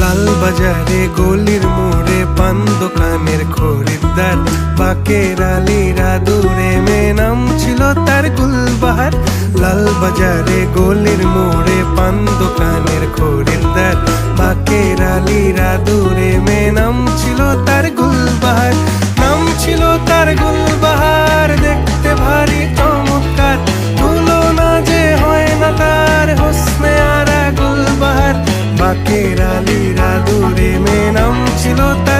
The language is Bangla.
লাল বাজারে গলির মোড়ে পান দোকানের খরিদ্দার, বাকের আলীরা দূরে মেয়ে নাম ছিল তার গুলবাহার। লাল বাজারে গলির মোড়ে পান দোকানের খরিদ্দার, বাকের আলীরা দূরে মেয়ে নাম ছিল তার গুলবাহার। নাম ছিল তার গুলবাহার, দেখতে ভারী চমৎকার, তুলনা যে হয় না তার হোসনে আরা গুলবাহার। বাকের আলীরা দূরে মেয়ে নাম ছিল তার